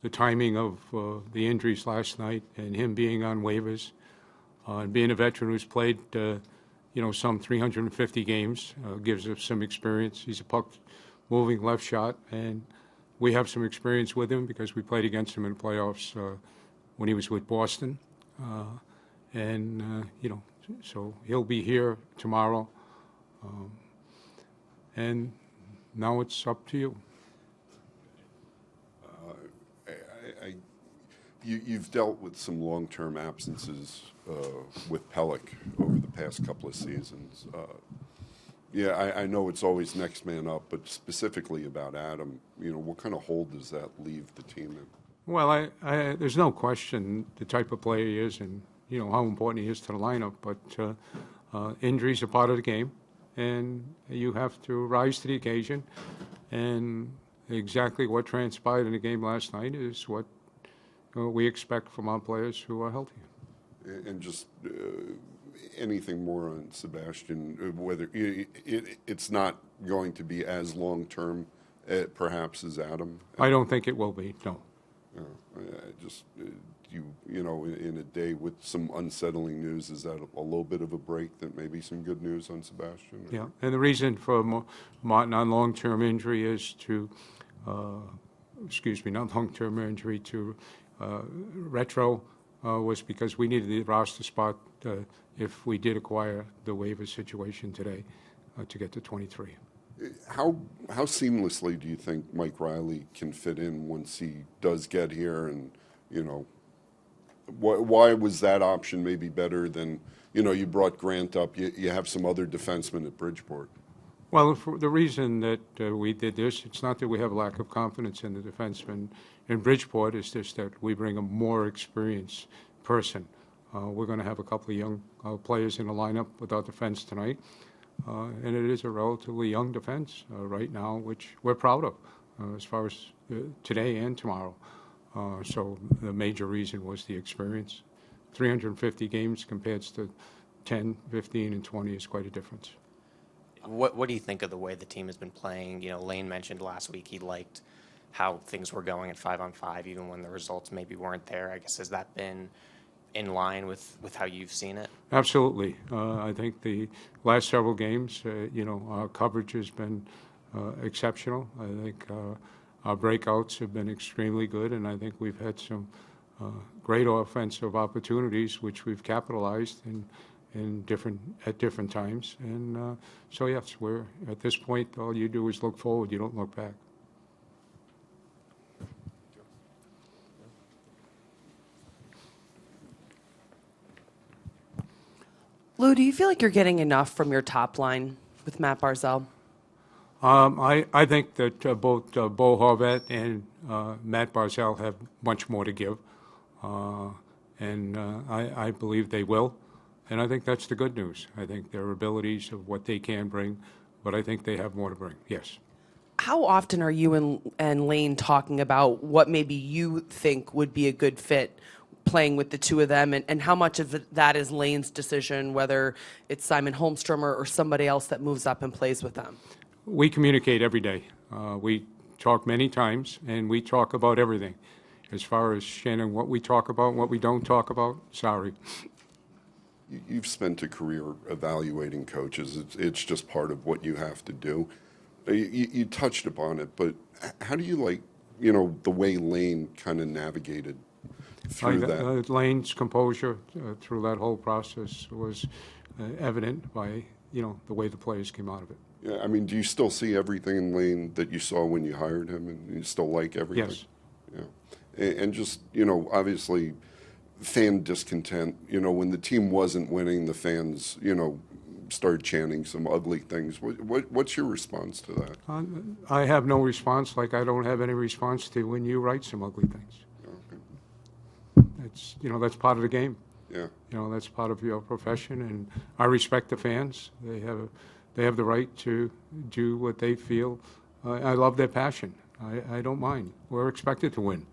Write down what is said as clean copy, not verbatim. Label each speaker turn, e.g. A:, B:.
A: the timing of the injuries last night and him being on waivers and being a veteran who's played, some 350 games, gives us some experience. He's a puck-moving left shot, and we have some experience with him because we played against him in the playoffs when he was with Boston. So he'll be here tomorrow. And now it's up to you.
B: You've dealt with some long-term absences with Pelech over the past couple of seasons. I know it's always next man up, but specifically about Adam, what kind of hole does that leave the team in?
A: Well, there's no question the type of player he is and, how important he is to the lineup, but injuries are part of the game, and you have to rise to the occasion, and exactly what transpired in the game last night is what we expect from our players who are healthy.
B: And just anything more on Sebastian, whether it's not going to be as long-term perhaps as Adam?
A: I don't think it will be, no.
B: In a day with some unsettling news, is that a little bit of a break that maybe some good news on Sebastian?
A: Yeah, and the reason for Martin on long-term injury is to, not long-term injury, to retro was because we needed the roster spot if we did acquire the waiver situation today to get to 23.
B: How seamlessly do you think Mike Riley can fit in once he does get here? And, why was that option maybe better than, you brought Grant up, you have some other defensemen at Bridgeport?
A: Well, for the reason that we did this, it's not that we have a lack of confidence in the defenseman in Bridgeport, it's just that we bring a more experienced person. We're going to have a couple of young players in the lineup with our defense tonight. And it is a relatively young defense right now, which we're proud of as far as today and tomorrow. So the major reason was the experience. 350 games compared to 10, 15, and 20 is quite a difference.
C: What do you think of the way the team has been playing? Lane mentioned last week he liked how things were going at 5-on-5, even when the results maybe weren't there. I guess has that been in line with how you've seen it?
A: Absolutely. I think the last several games, our coverage has been exceptional. I think our breakouts have been extremely good, and I think we've had some great offensive opportunities, which we've capitalized at different times. And so, yes, we're at this point, all you do is look forward. You don't look back.
D: Lou, do you feel like you're getting enough from your top line with Matt Barzal?
A: I think that both Bo Horvat and Matt Barzal have much more to give, and I believe they will. And I think that's the good news. I think their abilities of what they can bring, but I think they have more to bring, yes.
D: How often are you and Lane talking about what maybe you think would be a good fit playing with the two of them, and how much of that is Lane's decision, whether it's Simon Holmstrom or somebody else that moves up and plays with them?
A: We communicate every day. We talk many times, and we talk about everything. As far as, Shannon, what we talk about and what we don't talk about, sorry.
B: You've spent a career evaluating coaches. It's just part of what you have to do. You touched upon it, but how do you like, the way Lane kind of navigated through that?
A: Lane's composure through that whole process was evident by, the way the players came out of it.
B: Yeah, I mean, do you still see everything in Lane that you saw when you hired him, and you still like everything?
A: Yes.
B: Yeah. And just, obviously, fan discontent. When the team wasn't winning, the fans, started chanting some ugly things. What's your response to that?
A: I have no response, like I don't have any response to when you write some ugly things.
B: Okay.
A: That's part of the game.
B: Yeah.
A: That's part of your profession, and I respect the fans. They have the right to do what they feel. I love their passion. I don't mind. We're expected to win.